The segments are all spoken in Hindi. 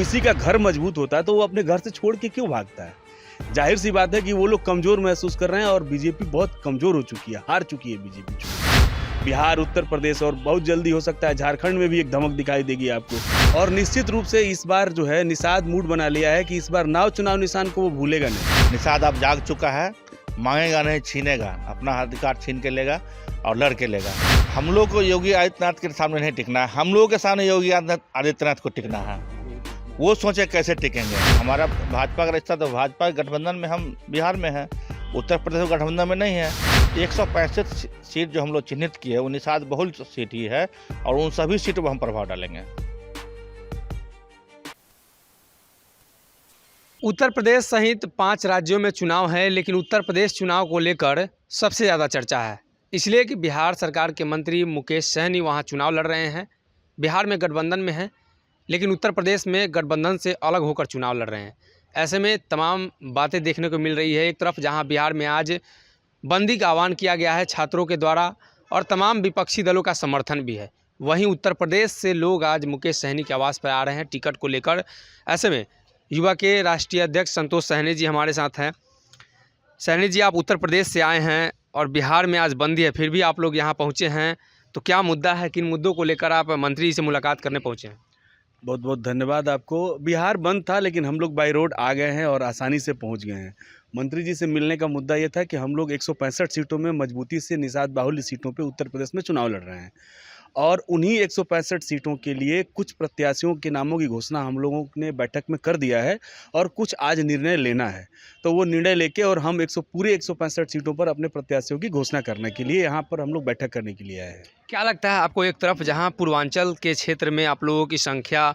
किसी का घर मजबूत होता है तो वो अपने घर से छोड़ के क्यों भागता है। जाहिर सी बात है कि वो लोग कमज़ोर महसूस कर रहे हैं और बीजेपी बहुत कमज़ोर हो चुकी है, हार चुकी है बीजेपी। बिहार, उत्तर प्रदेश और बहुत जल्दी हो सकता है झारखंड में भी एक धमक दिखाई देगी आपको। और निश्चित रूप से इस बार जो है निषाद मूड बना लिया है कि इस बार नाव चुनाव निशान को वो भूलेगा नहीं। निषाद अब जाग चुका है, मांगेगा नहीं छीनेगा, अपना अधिकार छीन के लेगा और लड़ के लेगा। हम लोग को योगी आदित्यनाथ के सामने नहीं टिकना है, हम लोगों के सामने योगी आदित्यनाथ को टिकना है। वो सोचे कैसे टिकेंगे। हमारा भाजपा का रिश्ता तो भाजपा के गठबंधन में, हम बिहार में हैं, उत्तर प्रदेश गठबंधन में नहीं है। 165 सीट जो हम लोग चिन्हित किए वो निषाद बहुल सीट ही है और उन सभी सीटों पर हम प्रभाव डालेंगे। उत्तर प्रदेश सहित 5 राज्यों में चुनाव है, लेकिन उत्तर प्रदेश चुनाव को लेकर सबसे ज़्यादा चर्चा है, इसलिए कि बिहार सरकार के मंत्री मुकेश सहनी वहां चुनाव लड़ रहे हैं। बिहार में गठबंधन में हैं, लेकिन उत्तर प्रदेश में गठबंधन से अलग होकर चुनाव लड़ रहे हैं। ऐसे में तमाम बातें देखने को मिल रही है। एक तरफ जहां बिहार में आज बंदी का आह्वान किया गया है छात्रों के द्वारा और तमाम विपक्षी दलों का समर्थन भी है, वहीं उत्तर प्रदेश से लोग आज मुकेश सहनी के आवास पर आ रहे हैं टिकट को लेकर। ऐसे में युवा के राष्ट्रीय अध्यक्ष संतोष सहनी जी हमारे साथ हैं। सहनी जी, आप उत्तर प्रदेश से आए हैं और बिहार में आज बंदी है, फिर भी आप लोग यहाँ पहुँचे हैं, तो क्या मुद्दा है, किन मुद्दों को लेकर आप मंत्री जी से मुलाकात करने पहुँचे हैं? बहुत बहुत धन्यवाद आपको। बिहार बंद था लेकिन हम लोग बाई रोड आ गए हैं और आसानी से पहुंच गए हैं। मंत्री जी से मिलने का मुद्दा ये था कि हम लोग 165 सीटों में मजबूती से निषाद बाहुल्य सीटों पे उत्तर प्रदेश में चुनाव लड़ रहे हैं और उन्हीं 165 सीटों के लिए कुछ प्रत्याशियों के नामों की घोषणा हम लोगों ने बैठक में कर दिया है और कुछ आज निर्णय लेना है। तो वो निर्णय लेके और हम पूरे 165 सीटों पर अपने प्रत्याशियों की घोषणा करने के लिए यहाँ पर हम लोग बैठक करने के लिए आए हैं। क्या लगता है आपको, एक तरफ जहां पूर्वांचल के क्षेत्र में आप लोगों की संख्या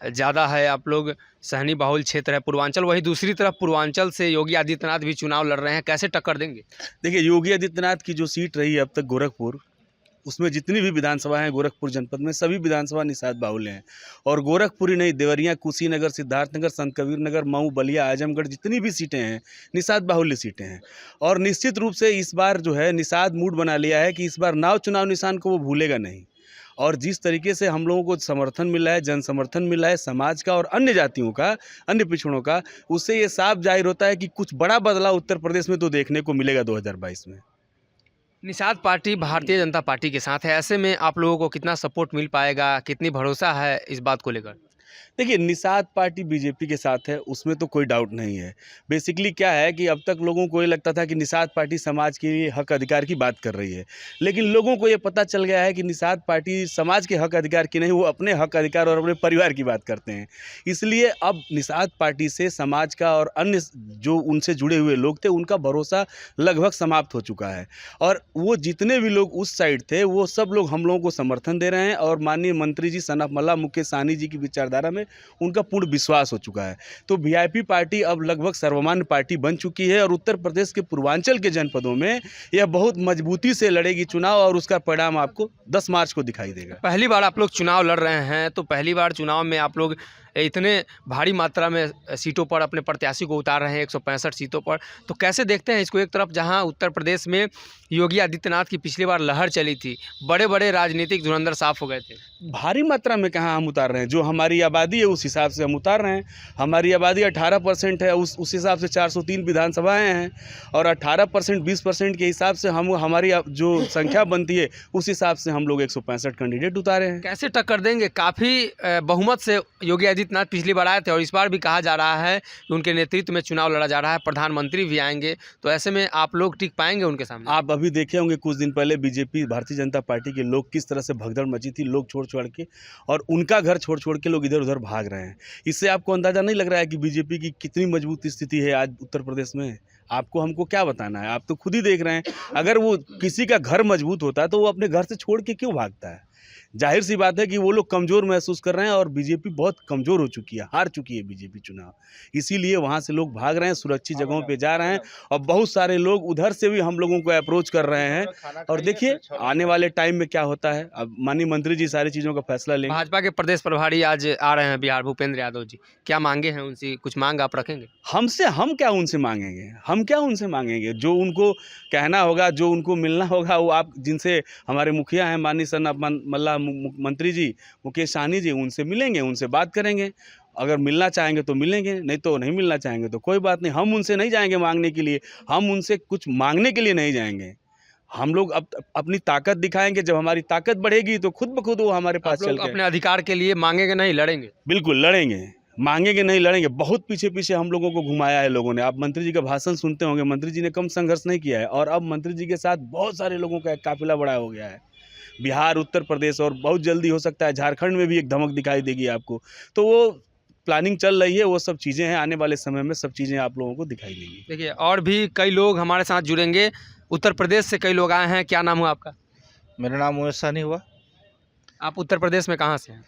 ज़्यादा है, आप लोग सहनी बाहुल क्षेत्र है पूर्वांचल, वहीं दूसरी तरफ पूर्वांचल से योगी आदित्यनाथ भी चुनाव लड़ रहे हैं, कैसे टक्कर देंगे? देखिए, योगी आदित्यनाथ की जो सीट रही है अब तक गोरखपुर, उसमें जितनी भी विधानसभा हैं गोरखपुर जनपद में सभी विधानसभा निषाद बाहुल्य हैं। और गोरखपुर ही नहीं, देवरिया, कुशीनगर, सिद्धार्थनगर, संत कबीर नगर, मऊ, बलिया, आजमगढ़ जितनी भी सीटें हैं निषाद बाहुल्य सीटें हैं। और निश्चित रूप से इस बार जो है निषाद मूड बना लिया है कि इस बार नाव चुनाव निशान को वो भूलेगा नहीं। और जिस तरीके से हम लोगों को समर्थन मिला है, जन समर्थन मिला है समाज का और अन्य जातियों का, अन्य पिछड़ों का, उससे ये साफ जाहिर होता है कि कुछ बड़ा बदलाव उत्तर प्रदेश में तो देखने को मिलेगा 2022 में। निषाद पार्टी भारतीय जनता पार्टी के साथ है, ऐसे में आप लोगों को कितना सपोर्ट मिल पाएगा, कितनी भरोसा है इस बात को लेकर? देखिए, निषाद पार्टी बीजेपी के साथ है, उसमें तो कोई डाउट नहीं है। बेसिकली क्या है कि अब तक लोगों को ये लगता था कि निषाद पार्टी समाज के हक अधिकार की बात कर रही है, लेकिन लोगों को ये पता चल गया है कि निषाद पार्टी समाज के हक अधिकार की नहीं, वो अपने हक अधिकार और अपने परिवार की बात करते हैं। इसलिए अब निषाद पार्टी से समाज का और अन्य जो उनसे जुड़े हुए लोग थे उनका भरोसा लगभग समाप्त हो चुका है। और वो जितने भी लोग उस साइड थे वो सब लोग हम लोगों को समर्थन दे रहे हैं और माननीय मंत्री जी सन ऑफ मल्ला मुकेश सहनी जी की विचारधारा में उनका पूर्ण विश्वास हो चुका है। तो वीआईपी पार्टी अब लगभग सर्वमान्य पार्टी बन चुकी है और उत्तर प्रदेश के पूर्वांचल के जनपदों में यह बहुत मजबूती से लड़ेगी चुनाव और उसका परिणाम आपको 10 मार्च को दिखाई देगा। पहली बार आप लोग चुनाव लड़ रहे हैं, तो पहली बार चुनाव में आप लोग इतने भारी मात्रा में सीटों पर अपने प्रत्याशी को उतार रहे हैं, 165 सीटों पर, तो कैसे देखते हैं इसको? एक तरफ जहां उत्तर प्रदेश में योगी आदित्यनाथ की पिछली बार लहर चली थी, बड़े बड़े राजनीतिक धुरंधर साफ हो गए थे। भारी मात्रा में कहाँ हम उतार रहे हैं, जो हमारी आबादी है उस हिसाब से हम उतार रहे हैं। हमारी आबादी 18% है, उस हिसाब से 403 विधानसभाएं हैं और 18% 20% के हिसाब से हम हमारी जो संख्या बनती है उस हिसाब से हम लोग 165 कैंडिडेट उतारे हैं। कैसे टक्कर देंगे? काफ़ी बहुमत से योगी आदित्यनाथ पिछली बार आए थे और इस बार भी कहा जा रहा है कि उनके नेतृत्व में चुनाव लड़ा जा रहा है, प्रधानमंत्री भी आएंगे, तो ऐसे में आप लोग टिक पाएंगे उनके सामने? आप अभी देखे होंगे कुछ दिन पहले बीजेपी भारतीय जनता पार्टी के लोग किस तरह से भगदड़ मची थी, लोग छोड़ छोड़ के, और उनका घर छोड़ छोड़ के लोग इधर उधर भाग रहे हैं। इससे आपको अंदाज़ा नहीं लग रहा है कि बीजेपी की कितनी मजबूत स्थिति है आज उत्तर प्रदेश में? आपको हमको क्या बताना है, आप तो खुद ही देख रहे हैं। अगर वो किसी का घर मजबूत होता है तो वो अपने घर से छोड़ के क्यों भागता है। जाहिर सी बात है कि वो लोग कमज़ोर महसूस कर रहे हैं और बीजेपी बहुत कमज़ोर हो चुकी है, हार चुकी है बीजेपी चुनाव। इसीलिए वहाँ से लोग भाग रहे हैं, सुरक्षित जगहों पे जा रहे हैं और बहुत सारे लोग उधर से भी हम लोगों को अप्रोच कर रहे हैं। और देखिए आने वाले टाइम में क्या होता है, अब माननीय मंत्री जी सारी चीज़ों का फैसला लेंगे। भाजपा के प्रदेश प्रभारी आज आ रहे हैं बिहार, भूपेंद्र यादव जी, क्या मांगे हैं उनसे? कुछ मांग आप रखेंगे? हम क्या उनसे मांगेंगे, हम क्या उनसे मांगेंगे? जो उनको कहना होगा, जो उनको मिलना होगा, वो आप जिनसे हमारे मुखिया हैं माननीय सन ऑफ मल्ला मंत्री जी मुकेश सहनी जी, उनसे मिलेंगे, उनसे बात करेंगे अगर मिलना चाहेंगे तो मिलेंगे, नहीं तो नहीं मिलना चाहेंगे तो कोई बात नहीं। हम उनसे नहीं जाएंगे मांगने के लिए, हम उनसे कुछ मांगने के लिए नहीं जाएंगे। हम लोग अपनी ताकत दिखाएंगे, जब हमारी ताकत बढ़ेगी तो खुद ब खुद वो हमारे पास आप लोग चल के अपने अधिकार के लिए मांगेंगे नहीं, लड़ेंगे? बिल्कुल लड़ेंगे, मांगेंगे नहीं लड़ेंगे। बहुत पीछे पीछे हम लोगों को घुमाया है लोगों ने। आप मंत्री जी का भाषण सुनते होंगे, मंत्री जी ने कम संघर्ष नहीं किया है, और अब मंत्री जी के साथ बहुत सारे लोगों का एक काफिला बड़ा हो गया है। बिहार, उत्तर प्रदेश और बहुत जल्दी हो सकता है झारखंड में भी एक धमक दिखाई देगी आपको। तो वो प्लानिंग चल रही है, वो सब चीज़ें हैं, आने वाले समय में सब चीज़ें आप लोगों को दिखाई देंगी। देखिए, और भी कई लोग हमारे साथ जुड़ेंगे। उत्तर प्रदेश से कई लोग आए हैं। क्या नाम हुआ आपका? मेरा नाम मुकेश सहनी हुआ। आप उत्तर प्रदेश में कहाँ से हैं?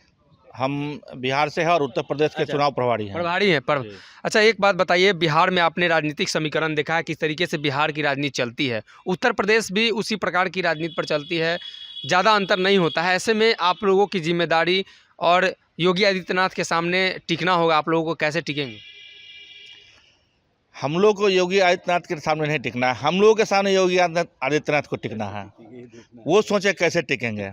हम बिहार से हैं और उत्तर प्रदेश के चुनाव प्रभारी हैं। प्रभारी हैं पर। जी। अच्छा, एक बात बताइए, बिहार में आपने राजनीतिक समीकरण देखा है, किस तरीके से बिहार की राजनीति चलती है। उत्तर प्रदेश भी उसी प्रकार की राजनीति पर चलती है, ज़्यादा अंतर नहीं होता है। ऐसे में आप लोगों की जिम्मेदारी और योगी आदित्यनाथ के सामने टिकना होगा। आप लोगों को कैसे टिकेंगे? हम लोग को योगी आदित्यनाथ के सामने नहीं टिकना है, हम लोगों के सामने योगी आदित्यनाथ को टिकना है। वो सोचे कैसे टिकेंगे।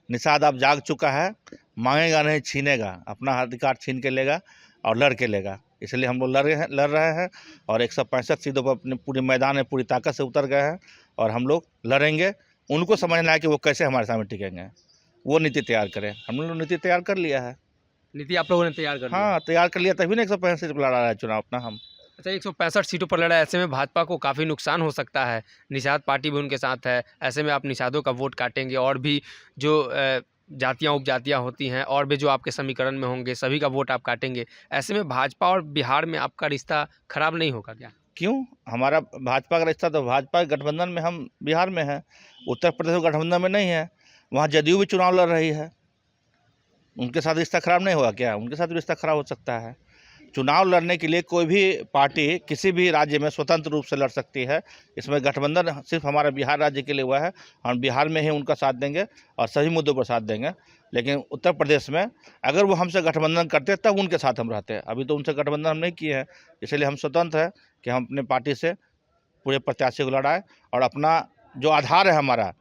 निषाद अब जाग चुका है, मांगेगा नहीं छीनेगा, अपना अधिकार छीन के लेगा और लड़ के लेगा। इसलिए हम लोग लड़ रहे हैं और 165 सीटों पर अपने पूरे मैदान में पूरी ताकत से उतर गए हैं और हम लोग लड़ेंगे। उनको समझना है कि वो कैसे हमारे सामने टिकेंगे, वो नीति तैयार करें। हम लोग नीति तैयार कर लिया है। नीति आप लोगों ने तैयार कर ली? हाँ, तैयार कर लिया, तभी ना 165 सीट पर लड़ा रहा है चुनाव अपना हम। अच्छा, 165 सीटों पर लड़ा है। ऐसे में भाजपा को काफ़ी नुकसान हो सकता है। निषाद पार्टी भी उनके साथ है। ऐसे में आप निषादों का वोट काटेंगे और भी जो जातियाँ उपजातियाँ होती हैं और भी जो आपके समीकरण में होंगे, सभी का वोट आप काटेंगे। ऐसे में भाजपा और बिहार में आपका रिश्ता खराब नहीं होगा क्या? क्यों? हमारा भाजपा का रिश्ता तो भाजपा के गठबंधन में, हम बिहार में हैं, उत्तर प्रदेश के गठबंधन में नहीं है। वहाँ जदयू भी चुनाव लड़ रही है, उनके साथ रिश्ता खराब नहीं होगा क्या? उनके साथ रिश्ता खराब हो सकता है। चुनाव लड़ने के लिए कोई भी पार्टी किसी भी राज्य में स्वतंत्र रूप से लड़ सकती है। इसमें गठबंधन सिर्फ हमारा बिहार राज्य के लिए हुआ है। हम बिहार में ही उनका साथ देंगे और सभी मुद्दों पर साथ देंगे। लेकिन उत्तर प्रदेश में अगर वो हमसे गठबंधन करते तब उनके साथ हम रहते। अभी तो उनसे गठबंधन हम नहीं किए हैं, इसलिए हम स्वतंत्र हैं कि हम अपने पार्टी से पूरे प्रत्याशी को लड़ाएं और अपना जो आधार है, हमारा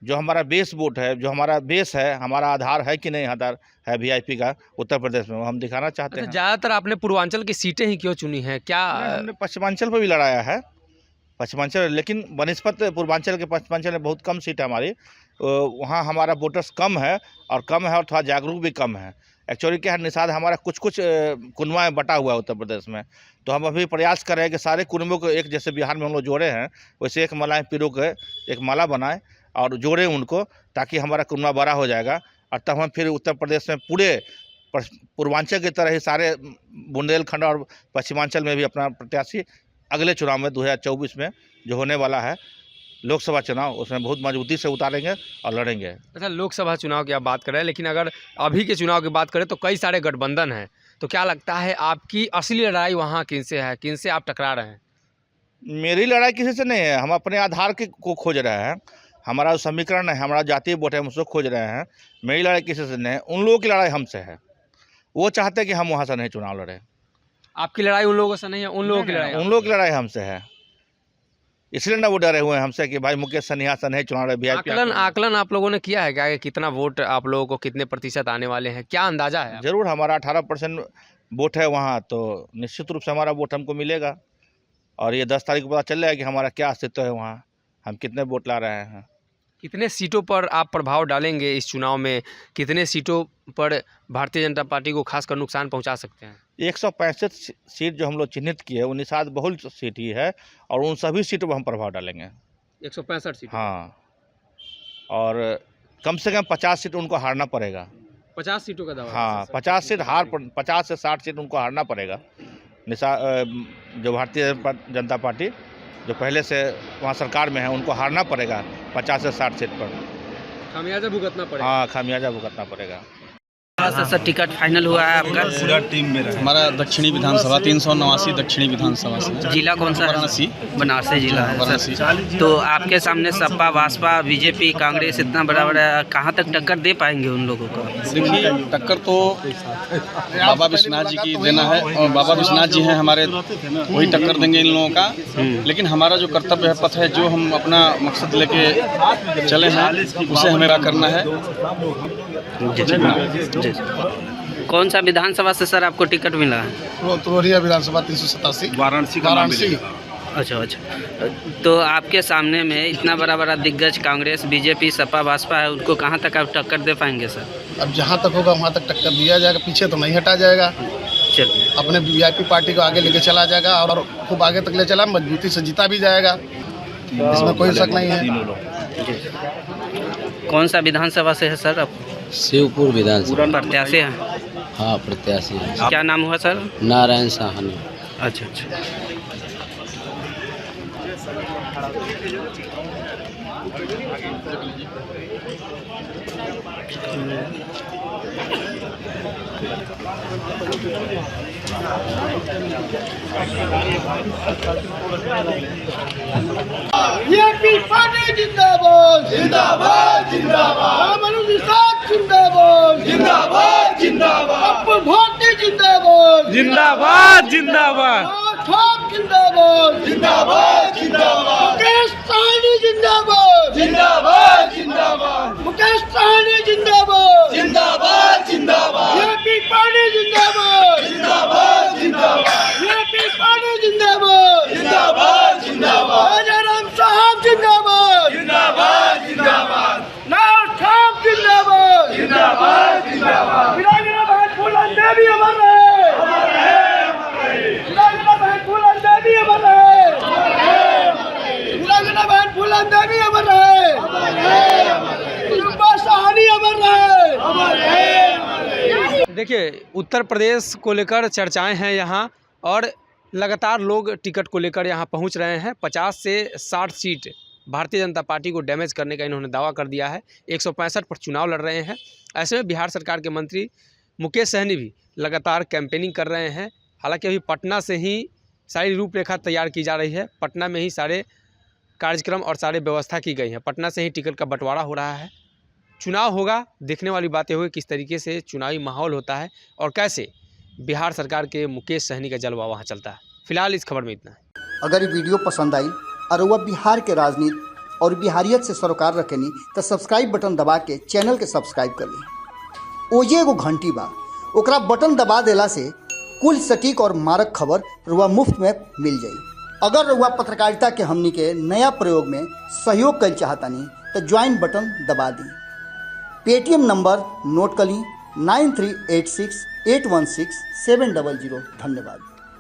जो हमारा बेस वोट है, जो हमारा बेस है, हमारा आधार है कि नहीं आधार है वीआईपी का उत्तर प्रदेश में, वो हम दिखाना चाहते हैं। ज़्यादातर आपने पूर्वांचल की सीटें ही क्यों चुनी हैं? क्या हमने पश्चिमांचल पर भी लड़ाया है, पश्चिमांचल, लेकिन बनस्पत पूर्वांचल के पश्चिमांचल में बहुत कम सीट है हमारी। वहाँ हमारा वोटर्स कम है और थोड़ा जागरूक भी कम है। एक्चुअली क्या है, निषाद हमारा कुछ कुनबा में बटा हुआ है उत्तर प्रदेश में। तो हम अभी प्रयास कर रहे हैं कि सारे कुनबों को एक जैसे बिहार में हम लोग जोड़े हैं, वैसे एक मलाई पीरों के एक माला बनाए और जोड़े उनको, ताकि हमारा कुनबा बड़ा हो जाएगा। और तब हम फिर उत्तर प्रदेश में पूरे पूर्वांचल की तरह ही सारे बुंदेलखंड और पश्चिमांचल में भी अपना प्रत्याशी अगले चुनाव में 2024 में जो होने वाला है लोकसभा चुनाव, उसमें बहुत मजबूती से उतारेंगे और लड़ेंगे। अच्छा, लोकसभा चुनाव की आप बात कर रहे हैं, लेकिन अगर अभी के चुनाव की बात करें तो कई सारे गठबंधन हैं। तो क्या लगता है आपकी असली लड़ाई वहाँ किनसे है? किनसे आप टकरा रहे हैं? मेरी लड़ाई किसी से नहीं है, हम अपने आधार को खोज रहे हैं। हमारा जो समीकरण है, हमारा जातीय वोट है, हम उसको खोज रहे हैं। मेरी लड़ाई किसी से नहीं है, उन लोगों की लड़ाई हमसे है। वो चाहते हैं कि हम वहाँ से नहीं चुनाव लड़े। आपकी लड़ाई उन लोगों से नहीं है, उन लोगों की लड़ाई? उन लोगों की लड़ाई हमसे है, इसलिए ना वो डरे हुए हैं हमसे कि भाई मुकेश सहनी से नहीं चुनाव लड़े। आकलन आप लोगों ने किया है क्या कि कितना वोट आप लोगों को, कितने प्रतिशत आने वाले हैं? क्या अंदाजा है? जरूर, हमारा 18% वोट है वहाँ, तो निश्चित रूप से हमारा वोट हमको मिलेगा। और ये 10 तारीख को पता चल जाएगा कि हमारा क्या अस्तित्व है वहाँ, हम कितने वोट ला रहे हैं। कितने सीटों पर आप प्रभाव डालेंगे इस चुनाव में? कितने सीटों पर भारतीय जनता पार्टी को खासकर नुकसान पहुंचा सकते हैं? 165 सीट जो हम लोग चिन्हित किए, 19 बहुल सीट ही है और उन सभी सीटों पर हम प्रभाव डालेंगे। 165 सीट? हाँ, और कम से कम 50 सीट उनको हारना पड़ेगा। 50 सीटों का दावा? हाँ, 50 सीट 50 से 60 सीट उनको हारना पड़ेगा। जो भारतीय जनता पार्टी जो पहले से वहाँ सरकार में है, उनको हारना पड़ेगा 50 से 60 सीट पर। खामियाजा भुगतना पड़ेगा? हाँ, खामियाजा भुगतना पड़ेगा। सर टिकट फाइनल हुआ है आपका? पूरा टीम में रहा। हमारा दक्षिणी विधानसभा 389 दक्षिणी विधानसभा से। जिला कौन सा? वाराणसी। बनारसी जिला है वाराणसी। तो आपके सामने सपा, भाजपा, बीजेपी, कांग्रेस इतना बड़ा बड़ा, कहाँ तक टक्कर दे पाएंगे उन लोगों को? देखिए, टक्कर तो बाबा विश्वनाथ जी की देना है और बाबा विश्वनाथ जी हैं हमारे, वही टक्कर देंगे इन लोगों का। लेकिन हमारा जो कर्तव्य है, पथ है, जो हम अपना मकसद लेके चले हैं, उसे हमें करना है। कौन सा विधानसभा से सर आपको टिकट मिला है? रोहरिया विधानसभा 387 वाराणसी अच्छा अच्छा। तो आपके सामने में इतना बड़ा बड़ा दिग्गज कांग्रेस, बीजेपी, सपा, बसपा है, उनको कहाँ तक आप टक्कर दे पाएंगे सर? अब जहाँ तक होगा वहाँ तक टक्कर दिया जाएगा, पीछे तो नहीं हटा जाएगा। चलिए, अपने वीआईपी पार्टी को आगे लेके चला जाएगा और खूब आगे तक ले चला, मजबूती से जीता भी जाएगा, इसमें कोई शक नहीं है। कौन सा विधानसभा से है सर आप? शिवपुर विधानसभा प्रत्याशी हैं? हाँ प्रत्याशी है। क्या नाम हुआ सर? नारायण साहनी। अच्छा अच्छा। बीजेपी पार्टी जिंदाबाद जिंदाबाद जिंदाबाद, जिंदाबाद जिंदाबाद जिंदाबाद, भारती जिंदाबाद जिंदाबाद जिंदाबाद जिंदाबाद जिंदाबाद जिंदाबाद, मुकेश सहनी जिंदाबाद जिंदाबाद जिंदाबाद, मुकेश सहनी जिंदाबाद जिंदाबाद जिंदाबाद, बीजेपी पार्टी जिंदाबाद जिंदाबाद जिंदाबाद, बीजेपी पार्टी जिंदाबाद जिंदाबाद जिंदाबाद, जयराम साहब जिंदाबाद जिंदाबाद जिंदाबाद, नाव साहब जिंदाबाद जिंदाबाद जिंदाबाद, विराजना बहन फूलन देवी अमर रहे, विराजना बहन फूलन देवी अमर रहे, विराजना बहन फूलन देवी अमर रहे, मुकेश सहनी अमर रहे। देखिए, उत्तर प्रदेश को लेकर चर्चाएं हैं यहाँ और लगातार लोग टिकट को लेकर यहाँ पहुँच रहे हैं। 50 से 60 सीट भारतीय जनता पार्टी को डैमेज करने का इन्होंने दावा कर दिया है। 165 पर चुनाव लड़ रहे हैं। ऐसे में बिहार सरकार के मंत्री मुकेश सहनी भी लगातार कैंपेनिंग कर रहे हैं। हालांकि अभी पटना से ही सारी रूपरेखा तैयार की जा रही है। पटना में ही सारे कार्यक्रम और सारे व्यवस्था की गई है। पटना से ही टिकट का बंटवारा हो रहा है। चुनाव होगा, देखने वाली बातें होगी किस तरीके से चुनावी माहौल होता है और कैसे बिहार सरकार के मुकेश सहनी का जलवा वहाँ चलता है। फिलहाल इस खबर में इतना है। अगर ये वीडियो पसंद आई और वह बिहार के राजनीति और बिहारियत से सरोकार रखेनी तो सब्सक्राइब बटन दबा के चैनल के सब्सक्राइब कर ली। ओजे एगो घंटी बा, ओकरा बटन दबा देला से कुल सटीक और मारक खबर रुआ मुफ्त में मिल जाई। अगर रुआ पत्रकारिता के हमनी के नया प्रयोग में सहयोग कर चाहतानी तो ज्वाइन बटन दबा दी। पेटीएम नंबर नोट कर ली 9386816700। धन्यवाद।